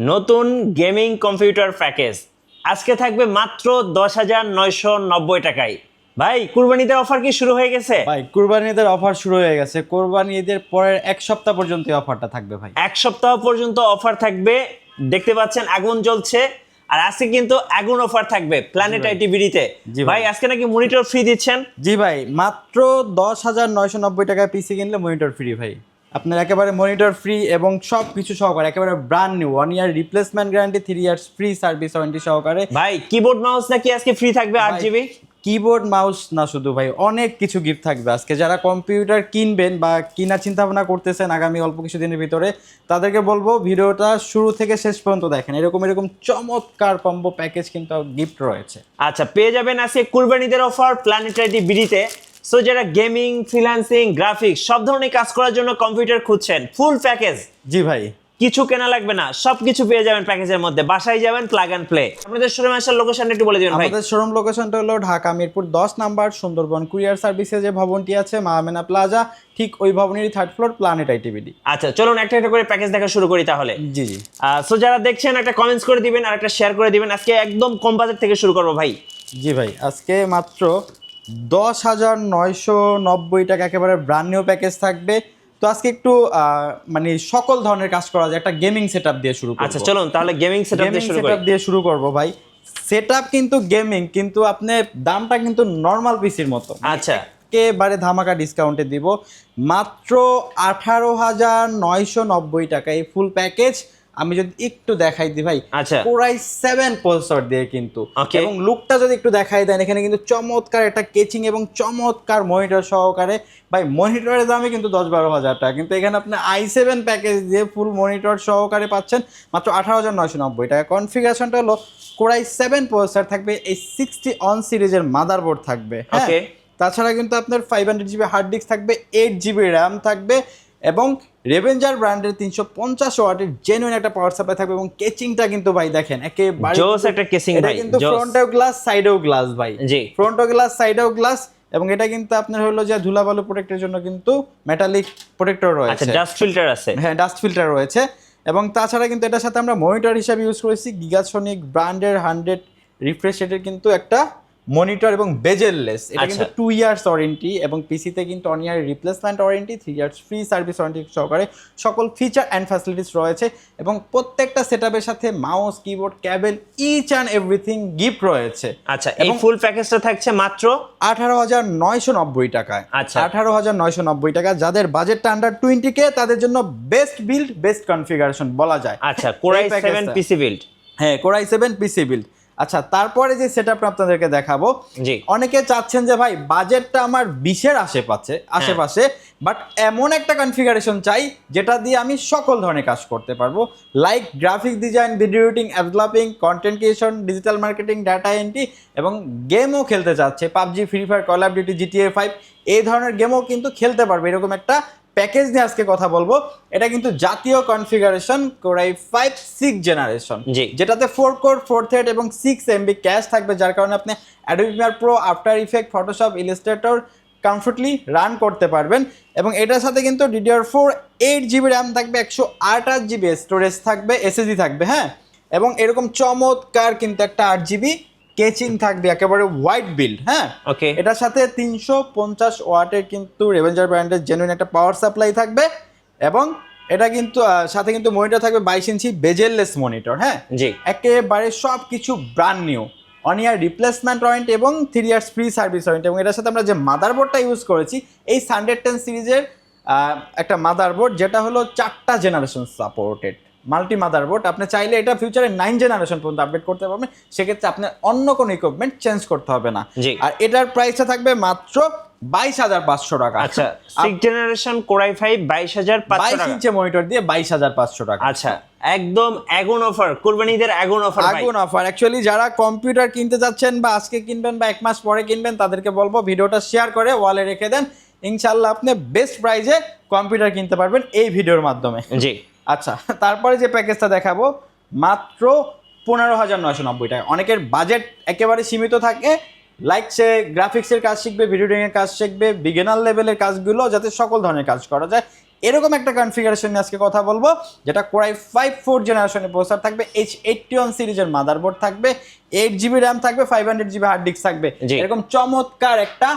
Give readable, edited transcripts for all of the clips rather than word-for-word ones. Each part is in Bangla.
নতুন গেমিং কম্পিউটার প্যাকেজ আজকে থাকবে মাত্র 10,990 টাকায়। ভাই কুরবানিদের অফার কি শুরু হয়ে গেছে? ভাই কুরবানি ঈদের অফার শুরু হয়ে গেছে। কুরবানি ঈদের পরের এক সপ্তাহ পর্যন্ত এই অফারটা থাকবে ভাই। এক সপ্তাহ পর্যন্ত অফার থাকবে, দেখতে পাচ্ছেন আগুন জ্বলছে। আর আজকে কিন্তু আগুন অফার থাকবে প্ল্যানেট আইটি বিডিতে। জি ভাই। ভাই আজকে নাকি মনিটর ফ্রি দিচ্ছেন? জি ভাই, মাত্র 10,990 টাকায় পিসি কিনলে মনিটর ফ্রি ভাই। আপনার একেবারে মনিটর ফ্রি এবং সব কিছু সহকারে একেবারে ব্র্যান্ড নিউ 1 ইয়ার replacement guarantee, 3 years free service warranty সহকারে। ভাই কিবোর্ড মাউস নাকি আজকে ফ্রি থাকবে 8 GB? কিবোর্ড মাউস না শুধু ভাই, অনেক কিছু গিফট থাকবে আজকে। যারা কম্পিউটার কিনবেন বা কেনার চিন্তা ভাবনা করতেছেন আগামী অল্প কিছুদিনের ভিতরে, তাদেরকে বলবো ভিডিওটা শুরু থেকে শেষ পর্যন্ত দেখেন। এরকম চমৎকার কম্বো প্যাকেজ কিন্তু গিফট রয়েছে। আচ্ছা, পেয়ে যাবেন আজকে কুরবানিদের অফার প্ল্যানেট আইটি বিডিতে। সো যারা গেমিং, ফ্রিল্যান্সিং, গ্রাফিক্স সব ধরনের কাজ করার জন্য কম্পিউটার খুঁজছেন, ফুল প্যাকেজ, জি ভাই, কিছু কেনা লাগবে না, সবকিছু পেয়ে যাবেন প্যাকেজের মধ্যে। বাসায় যাবেন, প্লাগ এন্ড প্লে। আপনাদের শোরুমে আসার লোকেশনটা একটু বলে দিবেন ভাই। আমাদের শোরুম লোকেশনটা হলো ঢাকা মিরপুর 10 নাম্বার সুন্দরবন কুরিয়ার সার্ভিসে যে ভবনটি আছে মা আমেনা প্লাজা, ঠিক ওই ভবনেরই 3rd ফ্লোর, প্ল্যানেট আইটিবিডি। আচ্ছা চলুন একটা একটা করে প্যাকেজ দেখা শুরু করি তাহলে। জি জি। সো যারা দেখছেন একটা কমেন্টস করে দিবেন আর একটা শেয়ার করে দিবেন। আজকে একদম কম বাজেট থেকে শুরু করবো ভাই। জি ভাই, আজকে মাত্র 10,990 টাকা একেবারে ব্র্যান্ড নিউ প্যাকেজ থাকবে। তো আজকে একটু মানে সকল ধরনের কাজ করা যায় একটা গেমিং সেটআপ দিয়ে শুরু করব। আচ্ছা চলুন তাহলে গেমিং সেটআপ দিয়ে শুরু করি। সেটআপ দিয়ে শুরু করব ভাই। সেটআপ কিন্তু গেমিং, কিন্তু আপনি দামটা কিন্তু নরমাল পিসির মতো। আচ্ছা একেবারে ধামাকা ডিসকাউন্টে দিব মাত্র 18,990 টাকা এই ফুল প্যাকেজ। আমি যদি একটু দেখাই দিই ভাই, আচ্ছা কোরাই 7 প্রসেসর দিয়ে কিন্তু, Okay. এবং লুকটা যদি একটু দেখাই দেন, এখানে কিন্তু চমৎকার একটা কেচিং এবং চমৎকার মনিটর সহকারে। ভাই মনিটরের দামে কিন্তু 10-12 হাজার টাকা, কিন্তু এখানে আপনি i7 প্যাকেজ দিয়ে ফুল মনিটর সহকারে পাচ্ছেন মাত্র 18,990 টাকা। কনফিগারেশনটা হলো কোরাই 7 প্রসেসর থাকবে, এই 60 অন সিরিজের মাদারবোর্ড থাকবে, হ্যাঁ। Okay. তাছাড়া কিন্তু আপনার 500 GB হার্ড ডিস্ক থাকবে, 8 GB র্যাম থাকবে, এবং রেভেঞ্জার ব্র্যান্ডের 350 ওয়াটের জেনুইন একটা পাওয়ার সাপ্লাই থাকবে। এবং কেচিংটা কিন্তু ভাই দেখেন একেবারে জোস একটা কেসিং এটা ভাই, কিন্তু জোস। ফ্রন্টেও গ্লাস, সাইডেও গ্লাস ভাই। জি। ফ্রন্টও গ্লাস, সাইডেও গ্লাস, এবং এটা কিন্তু আপনার হলো যে ধুলাবালু প্রোটেক্টের জন্য কিন্তু মেটালিক প্রোটেক্টর আচ্ছা রয়েছে। ডাস্ট ফিল্টার আছে। হ্যাঁ, ডাস্ট ফিল্টার রয়েছে। এবং তাছাড়া কিন্তু এটার সাথে আমরা মনিটর হিসাবে ইউজ করেছি গিগাসনিক ব্র্যান্ডের 100 রিফ্রেশ রেটের কিন্তু একটা মনিটর, এবং বেজেললেস। এটা কিন্তু 2 ইয়ার্স ওয়ারেন্টি, এবং পিসিতে কিন্তু 1 ইয়ার replacement warranty, 3 years free service warranty সহকারে সকল ফিচার অ্যান্ড ফ্যাসিলিটিস রয়েছে। এবং প্রত্যেকটা সেটআপের সাথে mouse, keyboard, cable, each and everything gift রয়েছে। আচ্ছা এই ফুল প্যাকেজটা থাকছে মাত্র 18,990 টাকায়। আচ্ছা। 18,990 টাকা। যাদের বাজেটটা আন্ডার 20K তাদের জন্য বেস্ট বিল্ড, বেস্ট কনফিগারেশন বলা যায়। আচ্ছা কোরাই এই 7 প্যাকেজটা। PC build. হ্যাঁ, কোরাই 7 পিসি বিল্ড। আচ্ছা, তারপরে যে সেটআপটা আপনাদেরকে দেখাবো, জি। অনেকে চাচ্ছেন যে ভাই বাজেটটা আমার 20-এর আশেপাশে, বাট এমন একটা কনফিগারেশন চাই যেটা দিয়ে আমি সকল ধরনের কাজ করতে পারবো, like graphic design, video editing, app developing, content creation, digital marketing, data entry, এবং গেমও খেলতে চাচ্ছে, PUBG, free fire, call of duty, GTA 5 এই ধরনের গেমও কিন্তু খেলতে পারবে। এরকম একটা প্যাকেজ নিয়ে আজকে কথা বলবো। এটা কিন্তু জাতীয় কনফিগারেশন কোরাই 5 6th জেনারেশন, জি। যেটাতে 4 কোর 4 থ্রেড এবং 6 MB ক্যাশ থাকবে, যার কারণে আপনি Adobe Premiere Pro, after effect, Photoshop, Illustrator comfortably run করতে পারবেন। এবং এটার সাথে কিন্তু DDR4 8 GB র্যাম থাকবে, 128 GB স্টোরেজ থাকবে, SSD থাকবে, হ্যাঁ। এবং এরকম চমৎকার কিন্তু একটা 8 GB কেচিং থাকবে, একেবারে হোয়াইট বিল্ড, হ্যাঁ। ওকে। এটার সাথে 350 ওয়াটের কিন্তু রেভেঞ্জার ব্র্যান্ডের জেনুইন একটা পাওয়ার সাপ্লাই থাকবে, এবং এটা কিন্তু সাথে কিন্তু মনিটর থাকবে 22 ইঞ্চি বেজেললেস মনিটর, হ্যাঁ। জি। একেবারে সব কিছু ব্র্যান্ড নিউ, 1 ইয়ার রিপ্লেসমেন্ট ওয়ারেন্টি এবং 3 ইয়ার্স ফ্রি সার্ভিস ওয়ারেন্টি। এবং এটার সাথে আমরা যে মাদারবোর্ডটা ইউজ করেছি, এই 110 সিরিজের একটা মাদারবোর্ড, যেটা হলো 4টা জেনারেশন সাপোর্টেড মাল্টি মাদারবোর্ড। আপনি চাইলে এটা ফিউচারে 9 জেনারেশন পর্যন্ত আপডেট করতে পারবেন, সেক্ষেত্রে আপনার অন্য কোনো ইকুইপমেন্ট চেঞ্জ করতে হবে না। জি। আর এটার প্রাইসটা থাকবে মাত্র 22,500 টাকা। আচ্ছা 6th জেনারেশন কোরাই 5 22,500 22 টাকা। ইঞ্চি মনিটর দিয়ে 22,500 টাকা। আচ্ছা একদম আগুন অফার, কুরবানিদের আগুন অফার ভাই। আগুন অফার। অ্যাকচুয়ালি যারা কম্পিউটার কিনতে যাচ্ছেন বা আজকে কিনবেন বা 1 মাস পরে কিনবেন, তাদেরকে বলবো ভিডিওটা শেয়ার করে ওয়ালে রেখে দেন। ইনশাআল্লাহ আপনি বেস্ট প্রাইসে কম্পিউটার কিনতে পারবেন এই ভিডিওর মাধ্যমে। জি। আচ্ছা, তারপরে যে প্যাকেজটা দেখাবো মাত্র 15,990 টাকা। অনেকের বাজেট একেবারে সীমিত থাকে, লাইক সে গ্রাফিক্সের কাজ শিখবে, ভিডিও এডিটিংয়ের কাজ শিখবে, বিগিনার লেভেলের কাজগুলো যাতে সকল ধরনের কাজ করা যায়, এরকম একটা কনফিগারেশন নিয়ে আজকে কথা বলবো, যেটা কোরাই 5 4th জেনারেশনের প্রসেসর থাকবে, H81 সিরিজের মাদারবোর্ড থাকবে, 8GB র্যাম থাকবে, 500GB হার্ড ডিস্ক থাকবে, জি। এরকম চমৎকার একটা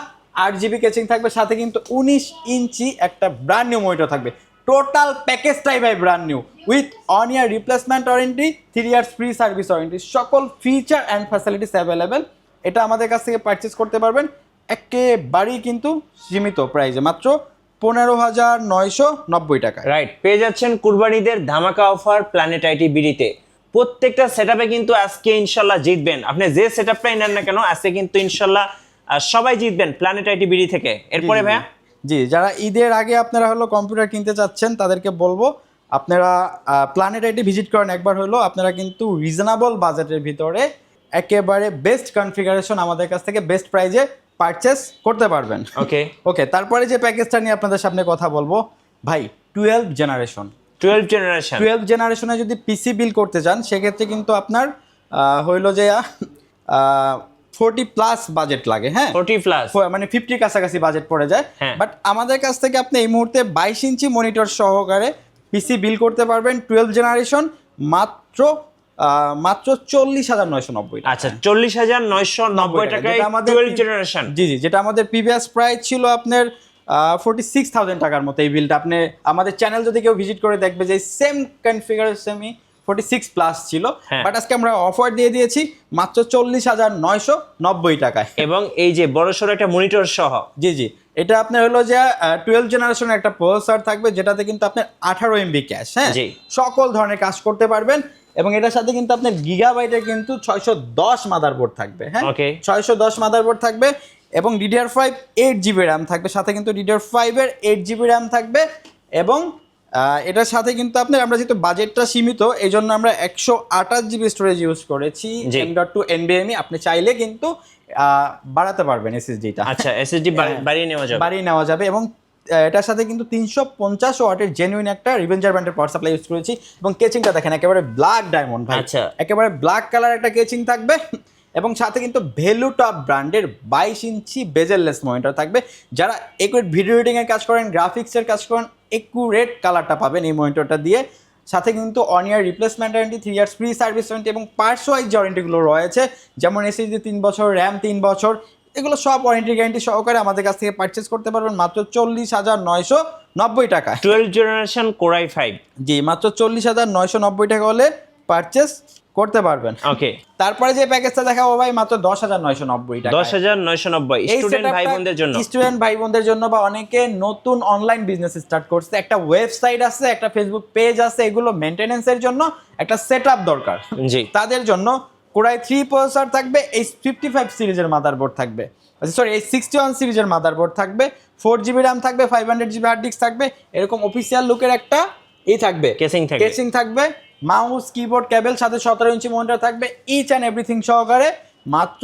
8GB কেচিং থাকবে, সাথে কিন্তু 19 ইঞ্চি একটা ব্র্যান্ড নিউ মনিটর থাকবে। টোটাল প্যাকেজটাই ভাই brand new, with 1 year replacement warranty, 3 years free service warranty, সকল ফিচার অ্যান্ড ফ্যাসিলিটিস অ্যাভেলেবেল। এটা আমাদের কাছ থেকে পারচেস করতে পারবেন একেবারেই কিন্তু সীমিত প্রাইসে, মাত্র 15,990 টাকা। রাইট, পেয়ে যাচ্ছেন কুরবানিদের ধামাকা অফার প্ল্যানেট আইটি বিডিতে। প্রত্যেকটা সেটআপে কিন্তু আজকে ইনশাল্লাহ জিতবেন। আপনি যে সেটআপটাই নেন না কেন, আজকে কিন্তু ইনশাল্লাহ সবাই জিতবেন প্ল্যানেট আইটি বিডি থেকে। এরপরে ভাইয়া, জি, যারা ঈদের আগে আপনারা হলো কম্পিউটার কিনতে চাচ্ছেন তাদেরকে বলবো আপনারা প্ল্যানেট আইটি ভিজিট করেন একবার হলো, আপনারা কিন্তু রিজনেবল বাজেটের ভিতরে একেবারে বেস্ট কনফিগারেশন আমাদের কাছ থেকে বেস্ট প্রাইজে পারচেস করতে পারবেন। ওকে, তারপরে যে প্যাকেজটা নিয়ে আপনাদের সামনে কথা বলবো ভাই, 12 জেনারেশন 12 জেনারেশনে যদি পিসি বিল করতে চান সেক্ষেত্রে কিন্তু আপনার হইলো যে 40+ বাজেট লাগে। হ্যাঁ, 40+, মানে 50 কাছাকাছি বাজেট পড়ে যায়। হ্যাঁ। বাট আমাদের কাছ থেকে আপনি এই মুহূর্তে 22 ইঞ্চি মনিটর সহকারে পিসি বিল করতে পারবেন 12 জেনারেশন মাত্র 40,990 টাকা। আচ্ছা, 40,990 টাকায় 12 জেনারেশন। জি, যেটা আমাদের প্রিভিয়াস প্রাইস ছিল আপনার 46,000 টাকার মতো। এই বিলটা আপনি আমাদের চ্যানেল যদি কেউ ভিজিট করে দেখবে যে সেম কনফিগারেশনই 46+ ছিল, বাট আজকে আমরা অফার দিয়ে দিয়েছি মাত্র 40,990 টাকায়, এবং এই যে বড়সড় একটা মনিটর সহ। জি, এটা আপনার হলো যে 12 জেনারেশনের একটা প্রসেসর থাকবে, যেটাতে কিন্তু আপনার 18 MB ক্যাশ, হ্যাঁ, সকল ধরনের কাজ করতে পারবেন। এবং এটার সাথে কিন্তু আপনার গিগাবাইটের কিন্তু 610 মাদারবোর্ড থাকবে। হ্যাঁ, 610 মাদারবোর্ড থাকবে, এবং DDR5 8GB র্যাম থাকবে, সাথে কিন্তু DDR5 এর 8GB র্যাম থাকবে। এবং এটার সাথে কিন্তু আপনার, আমরা যেহেতু বাজেটটা সীমিত এই জন্য আমরা 128GB স্টোরেজ ইউজ করেছি, M.2 NVMe। আপনি চাইলে কিন্তু বাড়াতে পারবেন SSD-টা। আচ্ছা, SSD বাড়িয়ে নেওয়া যাবে। এবং এটার সাথে কিন্তু 350 ওয়াটের জেনুইন একটা রিভেঞ্জার ব্র্যান্ডের পাওয়ার সাপ্লাই ইউজ করেছি। এবং কেচিংটা দেখেন একেবারে ব্ল্যাক ডায়মন্ড ভাই, একেবারে ব্ল্যাক কালার একটা কেচিং থাকবে। এবং সাথে কিন্তু ভ্যালুটপ ব্র্যান্ডের 22 ইঞ্চি বেজেললেস মনিটর থাকবে। যারা একুরেট ভিডিও এডিটিং এর কাজ করেন, গ্রাফিক্সের কাজ করেন, একুরেট কালারটা পাবেন এই মনিটরটা দিয়ে। সাথে কিন্তু 1 ইয়ার replacement warranty, 3 years free service warranty, এবং পার্টস ওয়াইজ ওয়ারেন্টিগুলো রয়েছে, যেমন SSD 3 বছর, র্যাম 3 বছর, এগুলো সব ওয়ারেন্টি গ্যারান্টি সহকারে আমাদের কাছ থেকে পারচেস করতে পারবেন মাত্র 40,990 টাকা। 12 জেনারেশন কোরাই 5, জি, মাত্র 40,990 টাকা হলে পারচেস করতে পারবেন। ওকে, তারপরে যে প্যাকেজটা দেখাবো ভাই মাত্র 10,990 টাকা। 10,990 স্টুডেন্ট ভাই বোনদের জন্য, বা অনেকে নতুন অনলাইন বিজনেস স্টার্ট করছে, একটা ওয়েবসাইট আছে, একটা ফেসবুক পেজ আছে, এগুলো মেইনটেনেন্সের জন্য একটা সেটআপ দরকার, জি, তাদের জন্য কোরাই 3 প্রসেসর থাকবে, এই 55 সিরিজের মাদারবোর্ড থাকবে, সরি এই 61 সিরিজের মাদারবোর্ড থাকবে, 4GB র্যাম থাকবে, 500GB হার্ড ডিস্ক থাকবে, এরকম অফিসিয়াল লুকের একটা থাকবে, কেসিং থাকবে, মাউস, কিবোর্ড, কেবল, সাথে 17 ইঞ্চি মনিটর থাকবে, ইচ অ্যান্ড এভরিথিং সহকারে মাত্র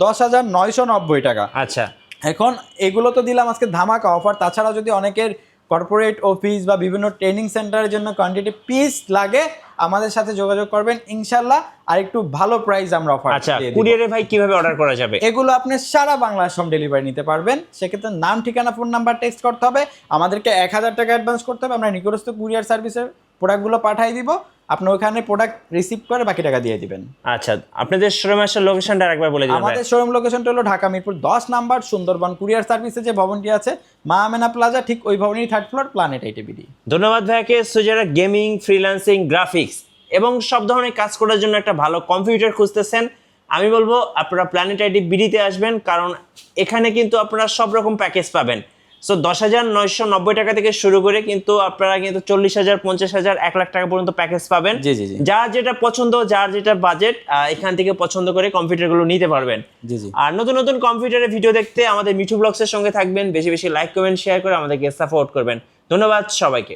10,990 টাকা। আচ্ছা, এখন এগুলো তো দিলাম আজকে ধামাকা অফার। তাছাড়া যদি অনেকের কর্পোরেট অফিস বা বিভিন্ন ট্রেনিং সেন্টারের জন্য কোয়ান্টিটি পিস লাগে, আমাদের সাথে যোগাযোগ করবেন, ইনশাল্লাহ আর একটু ভালো প্রাইস আমরা অফার। আচ্ছা, কুরিয়ারে ভাই কিভাবে অর্ডার করা যাবে? এগুলো আপনি সারা বাংলাদেশ হোম ডেলিভারি নিতে পারবেন। সেক্ষেত্রে নাম, ঠিকানা, ফোন নাম্বার টেক্সট করতে হবে, আমাদেরকে 1,000 টাকা অ্যাডভান্স করতে হবে, আমরা নিকটস্থ কুরিয়ার সার্ভিসের প্রোডাক্টগুলো পাঠিয়ে দিব, আপনি ওখানে প্রোডাক্ট রিসিভ করে বাকি টাকা দিয়ে দিবেন। আচ্ছা, আপনাদের শোরুমের লোকেশনটা আরেকবার বলে দিন। আমাদের শোরুম লোকেশনটা হলো ঢাকা মিরপুর 10 নাম্বার সুন্দরবন কুরিয়ার সার্ভিসে যে ভবনটি আছে, মা আমেনা প্লাজা, ঠিক ওই ভবনেরই 3rd floor, planet IT BD. ধন্যবাদ ভাইকে। সো যারা গেমিং, ফ্রিল্যান্সিং, গ্রাফিক্স এবং সব ধরনের কাজ করার জন্য একটা ভালো কম্পিউটার খুঁজতেছেন, আমি বলবো আপনারা প্ল্যানেট আইটি বিডিতে আসবেন, কারণ এখানে কিন্তু আপনারা সব রকম প্যাকেজ পাবেন। সো 10,990 টাকা থেকে শুরু করে কিন্তু আপনারা কিন্তু 40,000, 50,000, 1 লাখ টাকা পর্যন্ত প্যাকেজ পাবেন। যার যেটা পছন্দ, যার যেটা বাজেট, এখান থেকে পছন্দ করে কম্পিউটারগুলো নিতে পারবেন। আর নতুন নতুন কম্পিউটারের ভিডিও দেখতে আমাদের মিঠু ব্লগসের সঙ্গে থাকবেন, বেশি বেশি লাইক, কমেন্ট, শেয়ার করে আমাদেরকে সাপোর্ট করবেন। ধন্যবাদ সবাইকে।